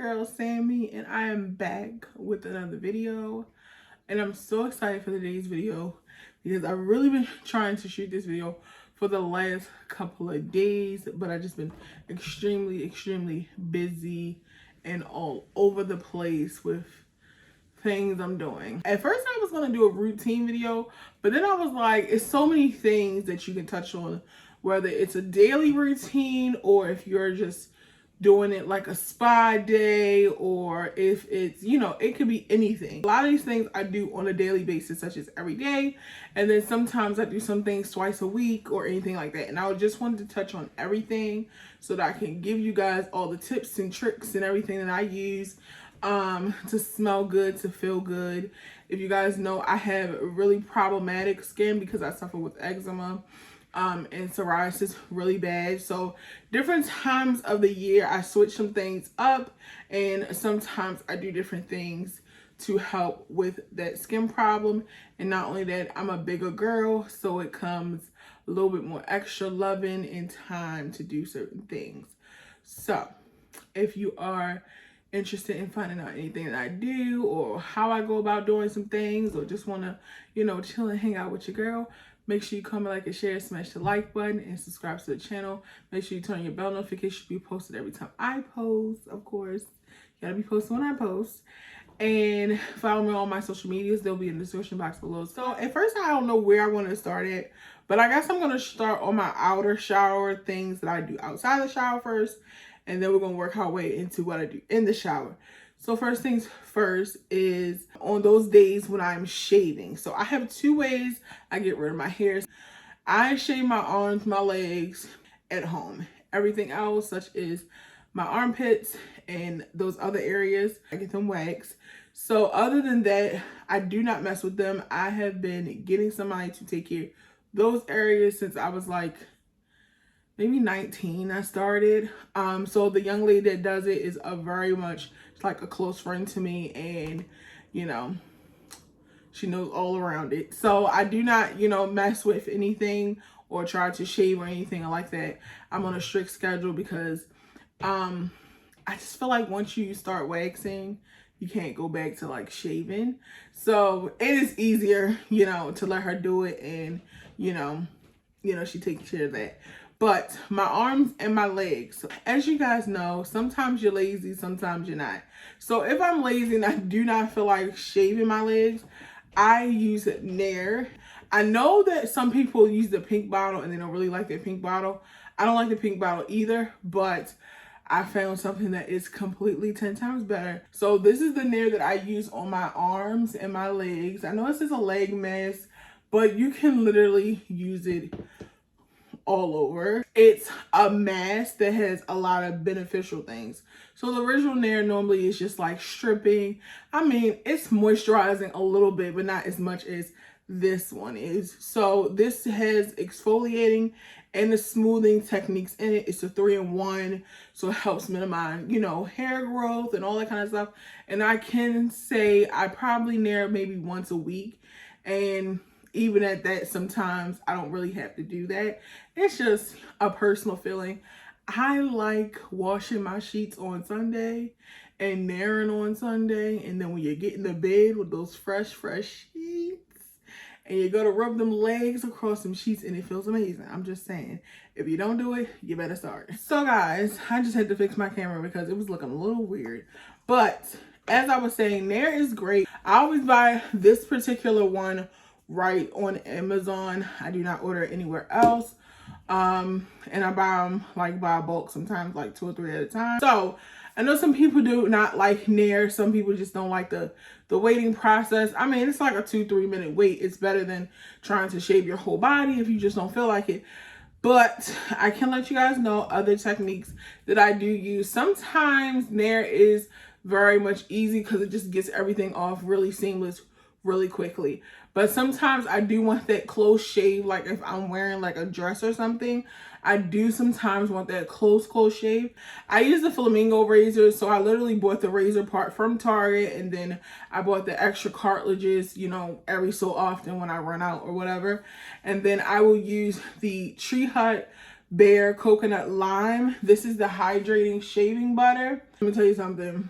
girl Sammy, and I am back with another video. And I'm so excited for today's video because I've really been trying to shoot this video for the last couple of days, but I've just been extremely busy and all over the place with things I'm doing. At first I was gonna do a routine video, but then I was like, it's so many things that you can touch on, whether it's a daily routine or if you're just doing it like a spa day, or if it's, you know, it could be anything. A lot of these things I do on a daily basis, such as every day, and then sometimes I do some things twice a week or anything like that. And I just wanted to touch on everything so that I can give you guys all the tips and tricks and everything that I use to smell good, to feel good. If you guys know, I have really problematic skin because I suffer with eczema and psoriasis really bad. So different times of the year I switch some things up, and sometimes I do different things to help with that skin problem. And not only that, I'm a bigger girl, so it comes a little bit more extra loving and time to do certain things. So if you are interested in finding out anything that I do or how I go about doing some things, or just want to, you know, chill and hang out with your girl, make sure you comment, like, and share, smash the like button, and subscribe to the channel. Make sure you turn on your bell notification to be posted every time I post. Of course, you gotta be posted when I post. And follow me on all my social medias. They'll be in the description box below. So at first I don't know where I want to start at, but I guess I'm going to start on my outer shower, things that I do outside the shower first, and then we're going to work our way into what I do in the shower. So first things first is on those days when I'm shaving. So I have two ways I get rid of my hair. I shave my arms, my legs at home. Everything else, such as my armpits and those other areas, I get them waxed. So other than that, I do not mess with them. I have been getting somebody to take care of those areas since I was like maybe 19. I started. So the young lady that does it is a very much like a close friend to me, and you know, she knows all around it. So I do not, you know, mess with anything or try to shave or anything like that. I'm on a strict schedule because I just feel like once you start waxing, you can't go back to like shaving. So it is easier, you know, to let her do it, and you know, she takes care of that. But my arms and my legs, as you guys know, sometimes you're lazy, sometimes you're not. So if I'm lazy and I do not feel like shaving my legs, I use Nair. I know that some people use the pink bottle and they don't really like the pink bottle. I don't like the pink bottle either, but I found something that is completely 10 times better. So this is the Nair that I use on my arms and my legs. I know this is a leg mask, but you can literally use it all over. It's a mask that has a lot of beneficial things. So the original Nair normally is just like stripping. I mean, it's moisturizing a little bit, but not as much as this one is. So this has exfoliating and the smoothing techniques in it. It's a 3-in-1, so it helps minimize, you know, hair growth and all that kind of stuff. And I can say I probably Nair maybe once a week, and even at that, sometimes I don't really have to do that. It's just a personal feeling. I like washing my sheets on Sunday and Nairing on Sunday, and then when you get in the bed with those fresh sheets, and you go to rub them legs across some sheets, and it feels amazing. I'm just saying, if you don't do it, you better start. So guys, I just had to fix my camera because it was looking a little weird. But as I was saying, Nair is great. I always buy this particular one right on Amazon. I do not order it anywhere else. And I buy them like by bulk, sometimes like 2 or 3 at a time. So I know some people do not like Nair. Some people just don't like the waiting process. I mean, it's like a 2-3 minute wait. It's better than trying to shave your whole body if you just don't feel like it. But I can let you guys know other techniques that I do use. Sometimes Nair is very much easy because it just gets everything off really seamless really quickly. But sometimes I do want that close shave, like if I'm wearing like a dress or something, I do sometimes want that close shave. I use the flamingo razor, so I literally bought the razor part from Target, and then I bought the extra cartilages, you know, every so often when I run out or whatever. And then I will use the Tree Hut Bare Coconut Lime. This is the hydrating shaving butter. Let me tell you something.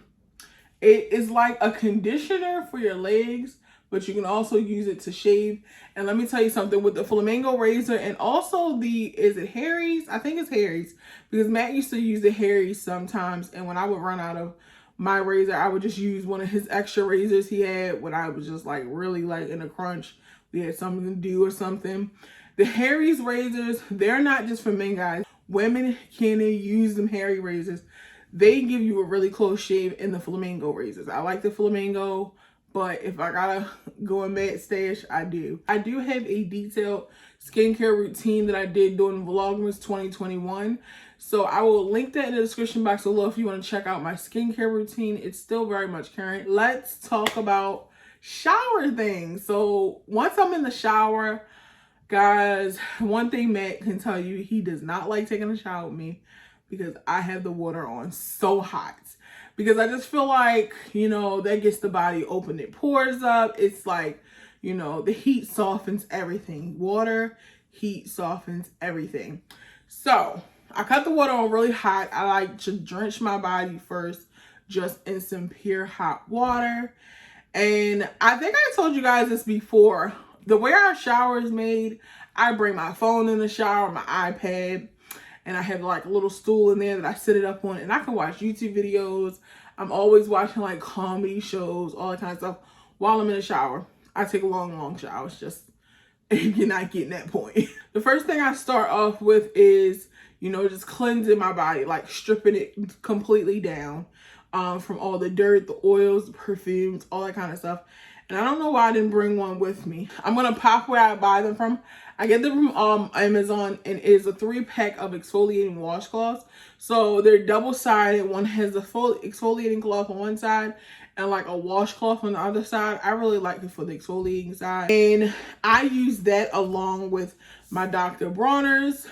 It is like a conditioner for your legs, but you can also use it to shave. And let me tell you something, with the flamingo razor and also is it Harry's? I think it's Harry's, because Matt used to use the Harry's sometimes, and when I would run out of my razor, I would just use one of his extra razors he had when I was just like really like in a crunch. We had something to do or something. The Harry's razors, they're not just for men, guys. Women can use them Harry razors. They give you a really close shave in the flamingo razors. I like the flamingo, but if I gotta go in Matt's stash, I do. I do have a detailed skincare routine that I did during Vlogmas 2021. So I will link that in the description box below if you want to check out my skincare routine. It's still very much current. Let's talk about shower things. So once I'm in the shower, guys, one thing Matt can tell you, he does not like taking a shower with me because I have the water on so hot. Because I just feel like, you know, that gets the body open. It pours up. It's like, you know, the heat softens everything. Water, heat softens everything. So I cut the water on really hot. I like to drench my body first, just in some pure hot water. And I think I told you guys this before. The way our shower is made, I bring my phone in the shower, my iPad, and I have like a little stool in there that I sit it up on, and I can watch YouTube videos. I'm always watching like comedy shows, all that kind of stuff while I'm in the shower. I take long showers, just if you're not getting that point. The first thing I start off with is, you know, just cleansing my body, like stripping it completely down from all the dirt, the oils, the perfumes, all that kind of stuff. And I don't know why I didn't bring one with me. I'm going to pop where I buy them from. I get them from Amazon, and it is a 3-pack of exfoliating washcloths. So they're double-sided. One has a full exfoliating cloth on one side and like a washcloth on the other side. I really like it for the exfoliating side. And I use that along with my Dr. Bronner's.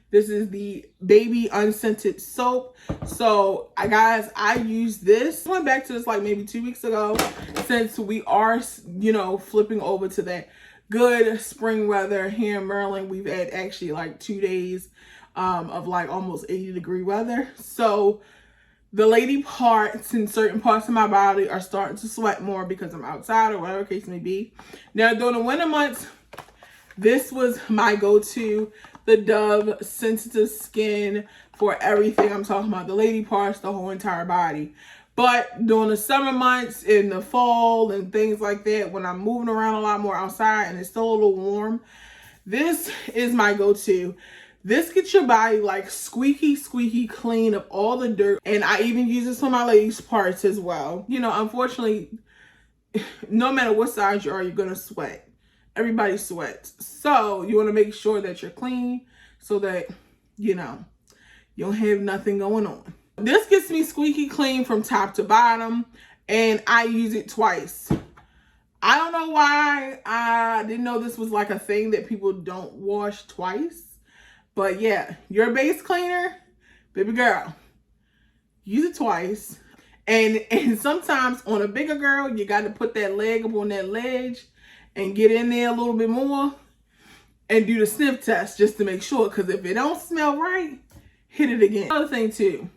This is the baby unscented soap. So guys, I use this. I went back to this like maybe 2 weeks ago, since we are, you know, flipping over to that good spring weather here in Maryland. We've had actually like 2 days of like almost 80-degree weather. So the lady parts in certain parts of my body are starting to sweat more because I'm outside or whatever case may be. Now during the winter months, this was my go-to, the Dove Sensitive Skin for everything. I'm talking about the lady parts, the whole entire body. But during the summer months, in the fall and things like that, when I'm moving around a lot more outside and it's still a little warm, this is my go-to. This gets your body like squeaky clean of all the dirt. And I even use this for my ladies' parts as well. You know, unfortunately, no matter what size you are, you're gonna sweat. Everybody sweats. So you want to make sure that you're clean so that, you know, you don't have nothing going on. This gets me squeaky clean from top to bottom, and I use it twice. I don't know why. I didn't know this was like a thing that people don't wash twice. But yeah, your base cleaner, baby girl, use it twice. And sometimes on a bigger girl, you got to put that leg up on that ledge and get in there a little bit more and do the sniff test just to make sure. Because if it don't smell right, hit it again. Another thing too,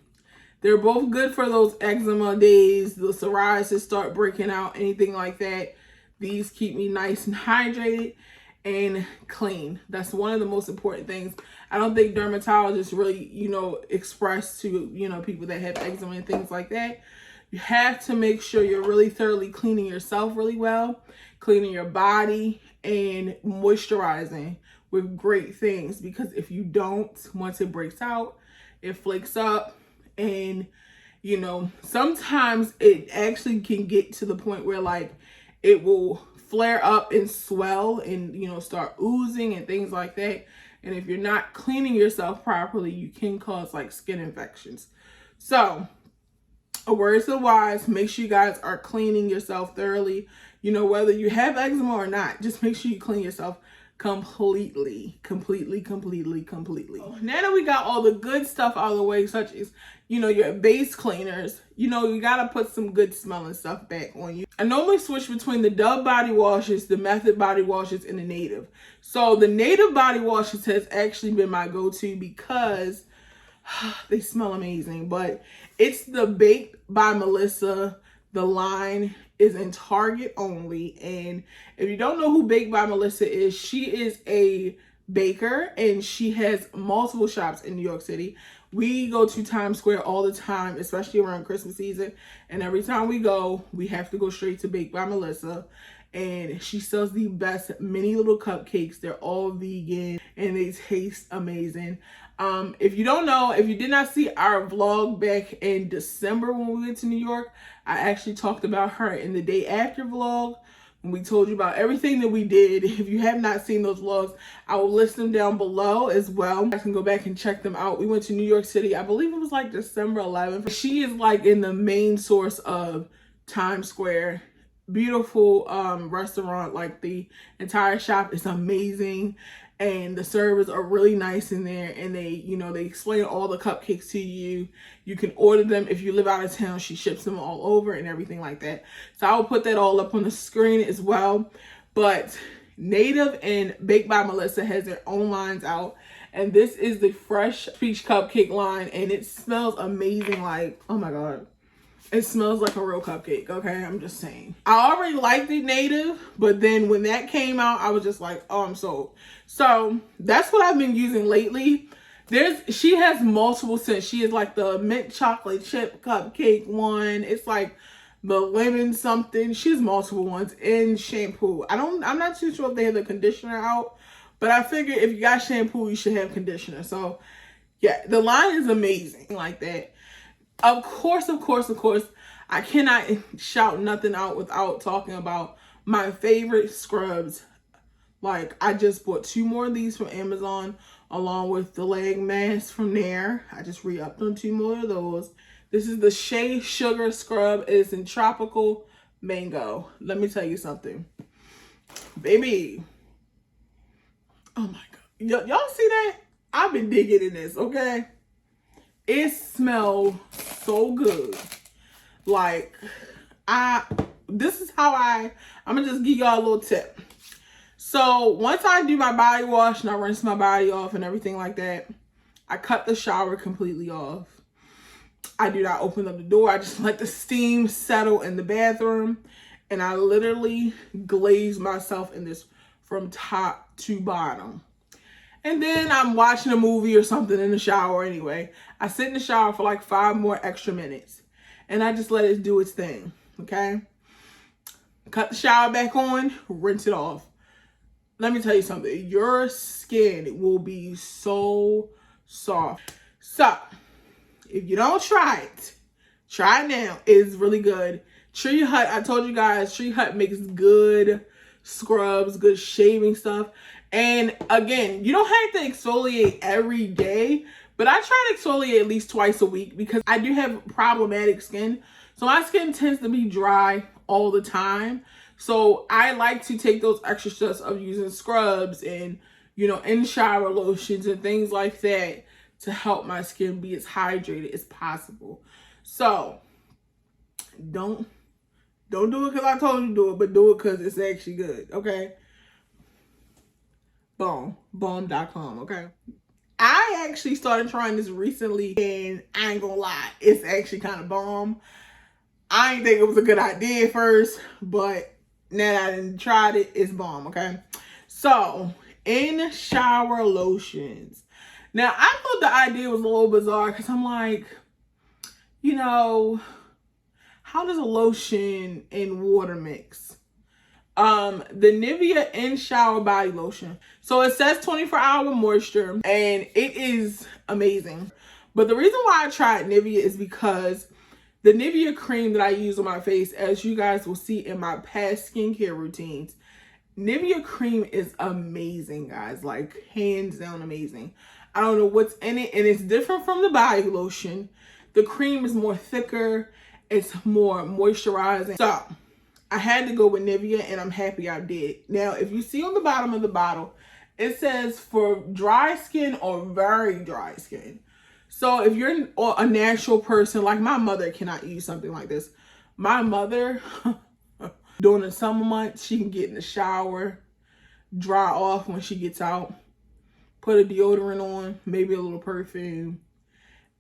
they're both good for those eczema days, the psoriasis start breaking out, anything like that. These keep me nice and hydrated and clean. That's one of the most important things. I don't think dermatologists really, you know, express to, you know, people that have eczema and things like that. You have to make sure you're really thoroughly cleaning yourself really well, cleaning your body, and moisturizing with great things. Because if you don't, once it breaks out, it flakes up. And, you know, sometimes it actually can get to the point where like it will flare up and swell and, you know, start oozing and things like that. And if you're not cleaning yourself properly, you can cause like skin infections. So a word to the wise, make sure you guys are cleaning yourself thoroughly. You know, whether you have eczema or not, just make sure you clean yourself completely. Now that we got all the good stuff out of the way, such as, you know, your base cleaners, you know, you got to put some good smelling stuff back on you. I normally switch between the Dove body washes, the Method body washes, and the Native. So the Native body washes has actually been my go-to because they smell amazing. But It's the Baked by Melissa. The line is in Target only. And if you don't know who Baked by Melissa is, she is a baker and she has multiple shops in New York City. We go to Times Square all the time, especially around Christmas season. And every time we go, we have to go straight to Baked by Melissa. And she sells the best mini little cupcakes. They're all vegan and they taste amazing. If you don't know, if you did not see our vlog back in December when we went to New York, I actually talked about her in the day after vlog when we told you about everything that we did. If you have not seen those vlogs, I will list them down below as well. I can go back and check them out. We went to New York City, I believe it was like December 11th. She is like in the main source of Times Square. Beautiful restaurant. Like the entire shop is amazing and the servers are really nice in there, and they, you know, they explain all the cupcakes to you. You can order them if you live out of town. She ships them all over and everything like that. So I will put that all up on the screen as well. But Native and Baked by Melissa has their own lines out, and this is the fresh peach cupcake line, and it smells amazing. Like, oh my god, it smells like a real cupcake, okay? I'm just saying. I already liked the Native, but then when that came out, I was just like, oh, I'm sold. So that's what I've been using lately. She has multiple scents. She is like the mint chocolate chip cupcake one. It's like the lemon something. She has multiple ones in shampoo. I'm not too sure if they have the conditioner out, but I figured if you got shampoo, you should have conditioner. So yeah, the line is amazing like that. Of course, I cannot shout nothing out without talking about my favorite scrubs. Like, I just bought 2 more of these from Amazon along with the leg mask from there. I just re-upped on 2 more of those. This is the Shea Sugar Scrub. It is in Tropical Mango. Let me tell you something. Baby. Oh my God. Y'all see that? I've been digging in this, okay? It smells so good. Like, this is how I'm gonna just give y'all a little tip. So once I do my body wash and I rinse my body off and everything like that, I cut the shower completely off. I do not open up the door. I just let the steam settle in the bathroom, and I literally glaze myself in this from top to bottom. And then I'm watching a movie or something in the shower anyway. I sit in the shower for like 5 more extra minutes. And I just let it do its thing, okay? Cut the shower back on, rinse it off. Let me tell you something. Your skin will be so soft. So, if you don't try it now. It's really good. Tree Hut, I told you guys, Tree Hut makes good scrubs, good shaving stuff. And again, you don't have to exfoliate every day, but I try to exfoliate at least twice a week because I do have problematic skin. So my skin tends to be dry all the time. So I like to take those extra steps of using scrubs and, you know, in shower lotions and things like that to help my skin be as hydrated as possible. So don't do it because I told you to do it, but do it because it's actually good, okay? Bomb.com, okay? I actually started trying this recently, and I ain't gonna lie, it's actually kind of bomb. I didn't think it was a good idea at first, but now that I done tried it, it's bomb, okay? So, in shower lotions. Now, I thought the idea was a little bizarre because I'm like, you know, how does a lotion and water mix? The Nivea In Shower Body Lotion. So it says 24-hour moisture, and it is amazing. But the reason why I tried Nivea is because the Nivea cream that I use on my face, as you guys will see in my past skincare routines, Nivea cream is amazing, guys. Like, hands down amazing. I don't know what's in it, and it's different from the body lotion. The cream is more thicker. It's more moisturizing. So I had to go with Nivea, and I'm happy I did. Now, if you see on the bottom of the bottle, it says for dry skin or very dry skin. So if you're a natural person, like my mother cannot use something like this. My mother, during the summer months, she can get in the shower, dry off when she gets out, put a deodorant on, maybe a little perfume,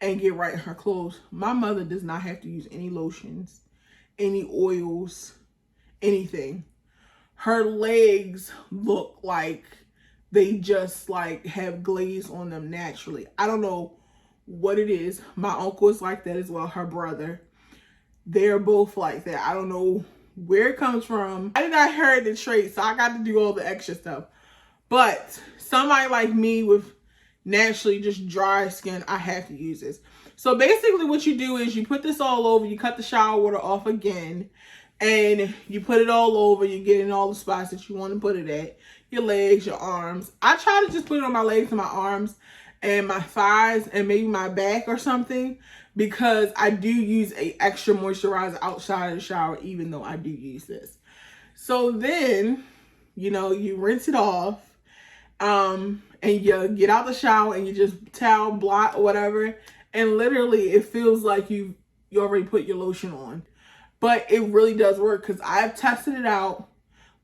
and get right in her clothes. My mother does not have to use any lotions, any oils, anything. Her legs look like they just like have glaze on them naturally. I don't know what it is. My uncle is like that as well, her brother. They're both like that. I don't know where it comes from. I did not inherit the trait, so I got to do all the extra stuff. But somebody like me with naturally just dry skin, I have to use this. So basically what you do is you put this all over, you cut the shower water off again, and you put it all over, you get in all the spots that you want to put it at, your legs, your arms. I try to just put it on my legs and my arms and my thighs and maybe my back or something, because I do use a extra moisturizer outside of the shower, even though I do use this. So then, you know, you rinse it off, and you get out the shower and you just towel, blot, or whatever, and literally it feels like you already put your lotion on. But it really does work, because I've tested it out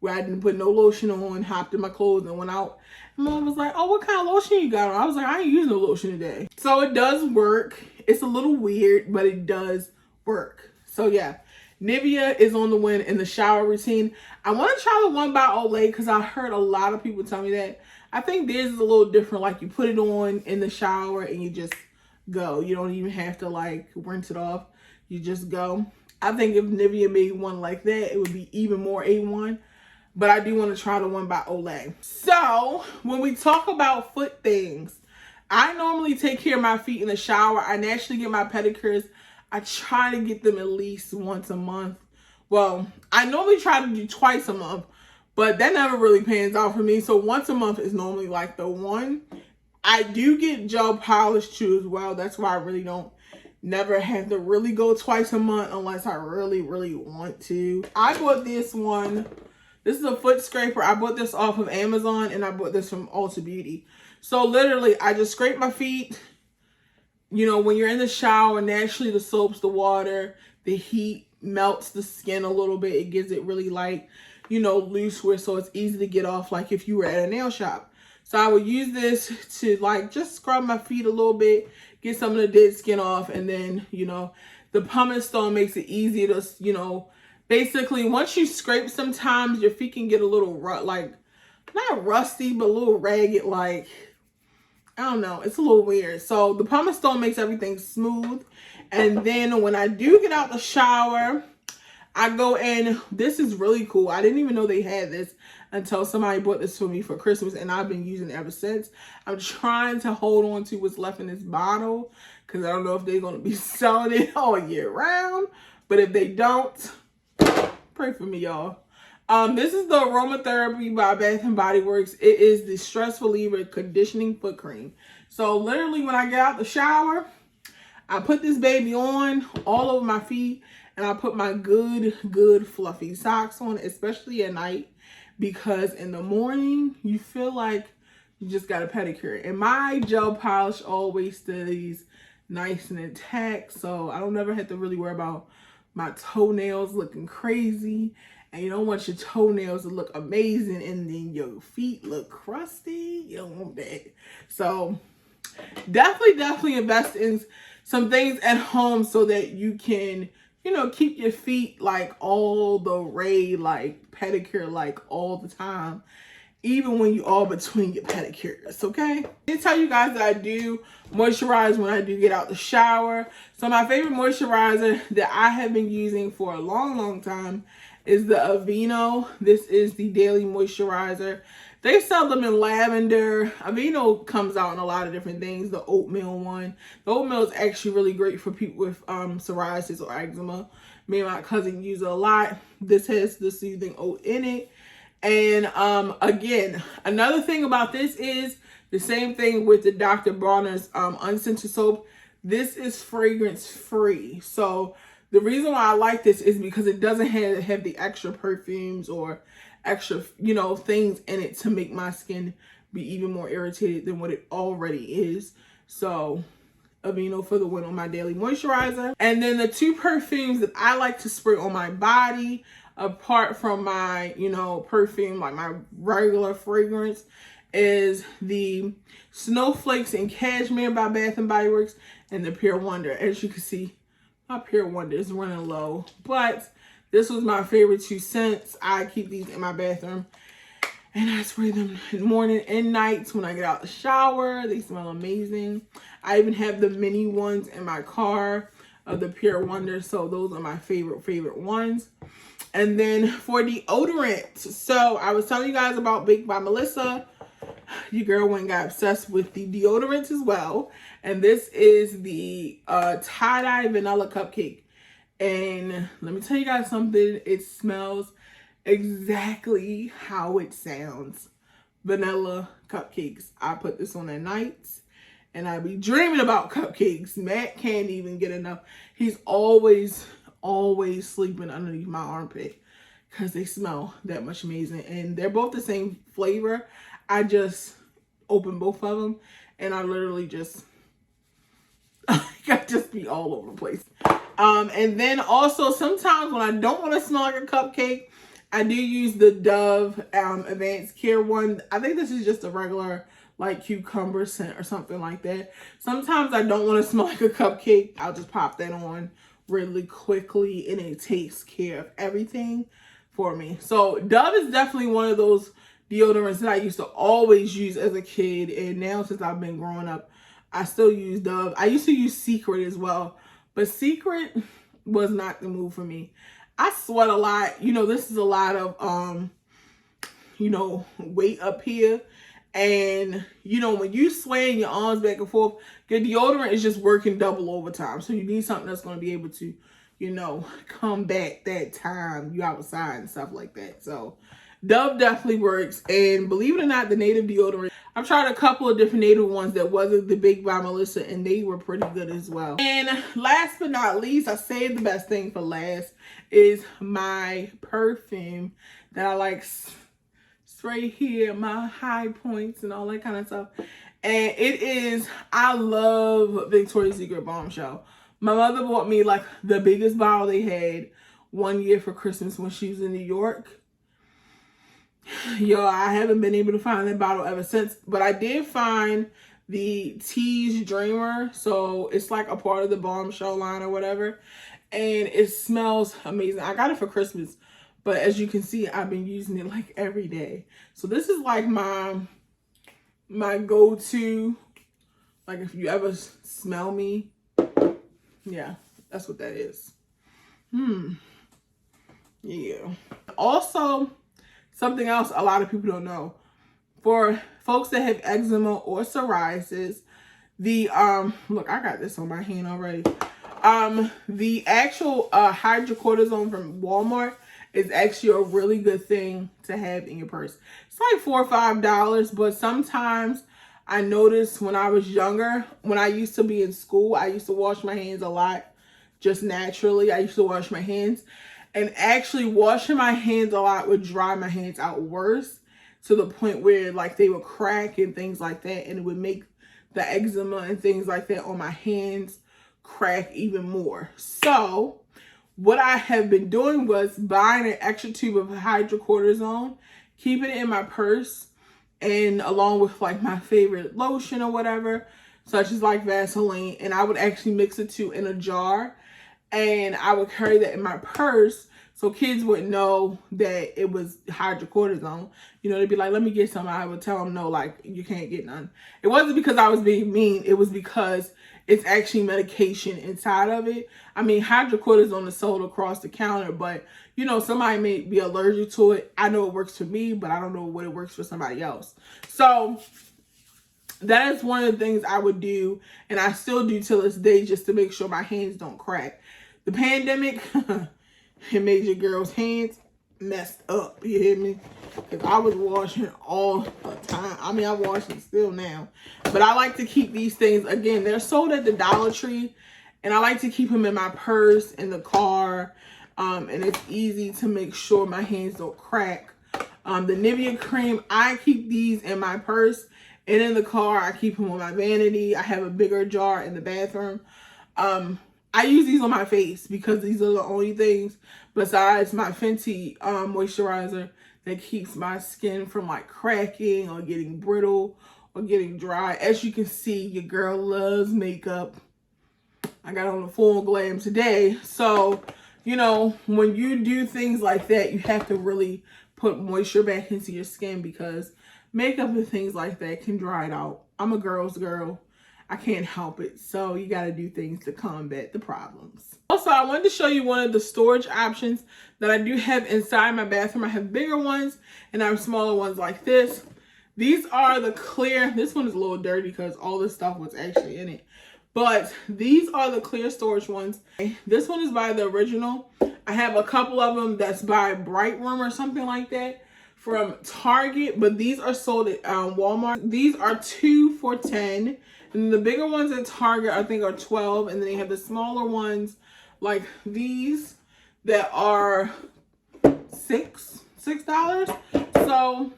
where I didn't put no lotion on, hopped in my clothes and went out. And Mom was like, oh, what kind of lotion you got on? I was like, I ain't using no lotion today. So it does work. It's a little weird, but it does work. So yeah, Nivea is on the win in the shower routine. I want to try the one by Olay because I heard a lot of people tell me that. I think theirs is a little different. Like you put it on in the shower and you just go. You don't even have to like rinse it off. You just go. I think if Nivea made one like that, it would be even more A1. But I do want to try the one by Olay. So when we talk about foot things, I normally take care of my feet in the shower. I naturally get my pedicures. I try to get them at least once a month. Well, I normally try to do twice a month, but that never really pans out for me. So once a month is normally like the one. I do get gel polish too as well. That's why I really don't never have to really go twice a month unless I really, really want to. I bought this one. This is a foot scraper. I bought this off of Amazon and I bought this from Ulta Beauty. So literally, I just scrape my feet. You know, when you're in the shower, naturally the soaps, the water, the heat melts the skin a little bit. It gives it really like, you know, loose wear, so it's easy to get off like if you were at a nail shop. So I would use this to like just scrub my feet a little bit, get some of the dead skin off, and then, you know, the pumice stone makes it easy to, you know, basically once you scrape, sometimes your feet can get a little like not rusty, but a little ragged, like I don't know, it's a little weird. So the pumice stone makes everything smooth. And then when I do get out the shower, I go in. This is really cool. I didn't even know they had this until somebody bought this for me for Christmas, and I've been using it ever since. I'm trying to hold on to what's left in this bottle because I don't know if they're going to be selling it all year round. But if they don't, pray for me, y'all. This is the Aromatherapy by Bath & Body Works. It is the Stress Reliever Conditioning Foot Cream. So literally when I get out the shower, I put this baby on all over my feet, and I put my good fluffy socks on, especially at night, because in the morning you feel like you just got a pedicure. And my gel polish always stays nice and intact, so I don't ever have to really worry about my toenails looking crazy. And you don't want your toenails to look amazing and then your feet look crusty. You don't want that. So definitely invest in some things at home so that you can, you know, keep your feet like all the way, like pedicure, like all the time, even when you all between your pedicures, okay? I tell you guys that I do moisturize when I do get out the shower. So my favorite moisturizer that I have been using for a long time is the Aveeno. This is the daily moisturizer. They sell them in lavender. Aveeno comes out in a lot of different things. The oatmeal one. The oatmeal is actually really great for people with psoriasis or eczema. Me and my cousin use it a lot. This has the soothing oat in it. And again, another thing about this is the same thing with the Dr. Bronner's unscented soap. This is fragrance free. So the reason why I like this is because it doesn't have the extra perfumes or extra, you know, things in it to make my skin be even more irritated than what it already is. So Aveeno for the win on my daily moisturizer. And then the two perfumes that I like to spray on my body, apart from my, you know, perfume, like my regular fragrance, is the Snowflakes and Cashmere by Bath & Body Works and the Pure Wonder. As you can see, my Pure Wonder is running low, but this was my favorite 2 cents. I keep these in my bathroom, and I spray them in the morning and nights when I get out the shower. They smell amazing. I even have the mini ones in my car of the Pure Wonder, so those are my favorite ones. And then for deodorant, so I was telling you guys about Baked by Melissa. Your girl went and got obsessed with the deodorants as well. And this is the tie-dye vanilla cupcake. And let me tell you guys something. It smells exactly how it sounds. Vanilla cupcakes. I put this on at nights, and I be dreaming about cupcakes. Matt can't even get enough. He's always sleeping underneath my armpit because they smell that much amazing. And they're both the same flavor. I just open both of them, and I literally just, I just be all over the place. And then also sometimes when I don't want to smell like a cupcake, I do use the Dove Advanced Care one. I think this is just a regular like cucumber scent or something like that. Sometimes I don't want to smell like a cupcake. I'll just pop that on really quickly, and it takes care of everything for me. So Dove is definitely one of those deodorants that I used to always use as a kid, and now since I've been growing up, I still use Dove. I used to use Secret as well, but Secret was not the move for me. I sweat a lot. You know, this is a lot of you know, weight up here. And, you know, when you swaying your arms back and forth, your deodorant is just working double overtime. So you need something that's going to be able to, you know, combat that time you outside and stuff like that. So Dove definitely works. And believe it or not, the native deodorant, I've tried a couple of different native ones that wasn't the Baked by Melissa, and they were pretty good as well. And last but not least, I saved the best thing for last, is my perfume that I like right here, my high points and all that kind of stuff. And it is, I love Victoria's Secret Bombshell. My mother bought me like the biggest bottle they had one year for Christmas when she was in New York. Yo, I haven't been able to find that bottle ever since, but I did find the Tease Dreamer. So it's like a part of the Bombshell line or whatever, and it smells amazing. I got it for Christmas, but as you can see, I've been using it like every day. So this is like my go-to, like if you ever smell me, yeah, that's what that is. Yeah. Also, something else a lot of people don't know. For folks that have eczema or psoriasis, the, look, I got this on my hand already. The actual hydrocortisone from Walmart is actually a really good thing to have in your purse. It's like $4 or $5, but sometimes I noticed when I was younger, when I used to be in school, I used to wash my hands a lot, just naturally. I used to wash my hands, and actually washing my hands a lot would dry my hands out worse, to the point where like they would crack and things like that, and it would make the eczema and things like that on my hands crack even more. So what I have been doing was buying an extra tube of hydrocortisone, keeping it in my purse, and along with like my favorite lotion or whatever, such as like Vaseline, and I would actually mix the two in a jar, and I would carry that in my purse so kids wouldn't know that it was hydrocortisone. You know, they'd be like, let me get some. I would tell them, no, like, you can't get none. It wasn't because I was being mean. It was because it's actually medication inside of it. I mean, hydrocortisone is sold across the counter, but, you know, somebody may be allergic to it. I know it works for me, but I don't know what it works for somebody else. So that is one of the things I would do, and I still do till this day, just to make sure my hands don't crack. The pandemic, it made your girl's hands messed up, you hear me? Because I was washing all the time. I mean, I wash them still now. But I like to keep these things, again, they're sold at the Dollar Tree, and I like to keep them in my purse, in the car, and it's easy to make sure my hands don't crack. The Nivea cream, I keep these in my purse, and in the car, I keep them on my vanity. I have a bigger jar in the bathroom. I use these on my face because these are the only things besides my Fenty moisturizer that keeps my skin from like cracking or getting brittle or getting dry. As you can see, your girl loves makeup. I got on a full glam today. So, you know, when you do things like that, you have to really put moisture back into your skin because makeup and things like that can dry it out. I'm a girl's girl. I can't help it. So you got to do things to combat the problems. Also, I wanted to show you one of the storage options that I do have inside my bathroom. I have bigger ones and I have smaller ones like this. These are the clear. This one is a little dirty because all this stuff was actually in it. But these are the clear storage ones. This one is by the original. I have a couple of them that's by Bright Room or something like that from Target. But these are sold at Walmart. These are 2 for $10. And the bigger ones at Target I think are $12. And then they have the smaller ones like these that are $6. So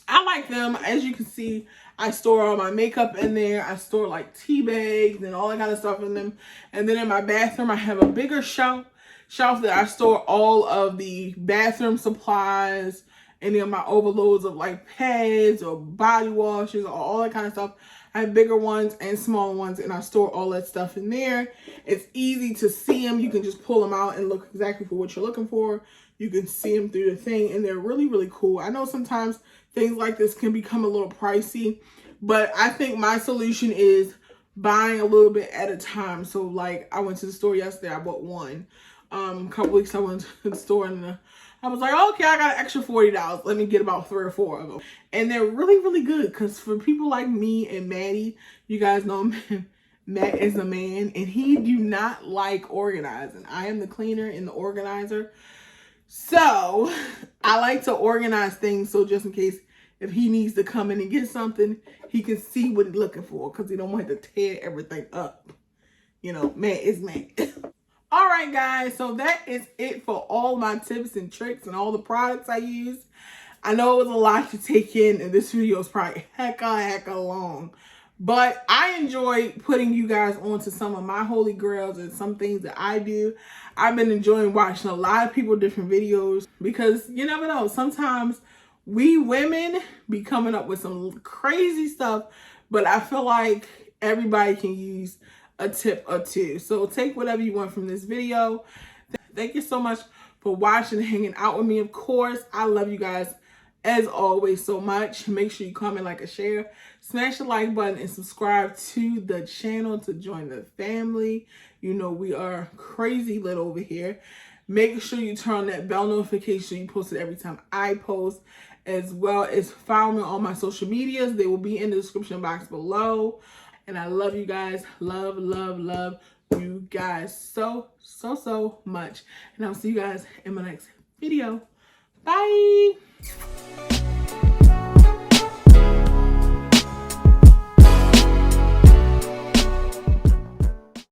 I like them. As you can see, I store all my makeup in there. I store like tea bags and all that kind of stuff in them. And then in my bathroom, I have a bigger shelf that I store all of the bathroom supplies, any of my overloads of like pads or body washes or all that kind of stuff. I have bigger ones and smaller ones, and I store all that stuff in there. It's easy to see them. You can just pull them out and look exactly for what you're looking for. You can see them through the thing, and they're really, really cool. I know sometimes things like this can become a little pricey, but I think my solution is buying a little bit at a time. So like I went to the store yesterday, I bought one. A couple weeks I went to the store and I was like, okay, I got an extra $40. Let me get about 3 or 4 of them. And they're really, really good because for people like me and Maddie, you guys know Matt is a man and he do not like organizing. I am the cleaner and the organizer. So I like to organize things so just in case if he needs to come in and get something, he can see what he's looking for because he don't want to tear everything up. You know, man is man. All right, guys. So that is it for all my tips and tricks and all the products I use. I know it was a lot to take in and this video is probably hecka long. But I enjoy putting you guys onto some of my holy grails and some things that I do. I've been enjoying watching a lot of people different videos because you never know. Sometimes we women be coming up with some crazy stuff, but I feel like everybody can use a tip or two. So take whatever you want from this video. Thank you so much for watching and hanging out with me. Of course, I love you guys as always so much. Make sure you comment, like, and share. Smash the like button and subscribe to the channel to join the family. You know we are crazy lit over here. Make sure you turn on that bell notification so you post it every time I post, as well as follow me on all my social medias. They will be in the description box below. And I love you guys. Love you guys so much. And I'll see you guys in my next video. Bye.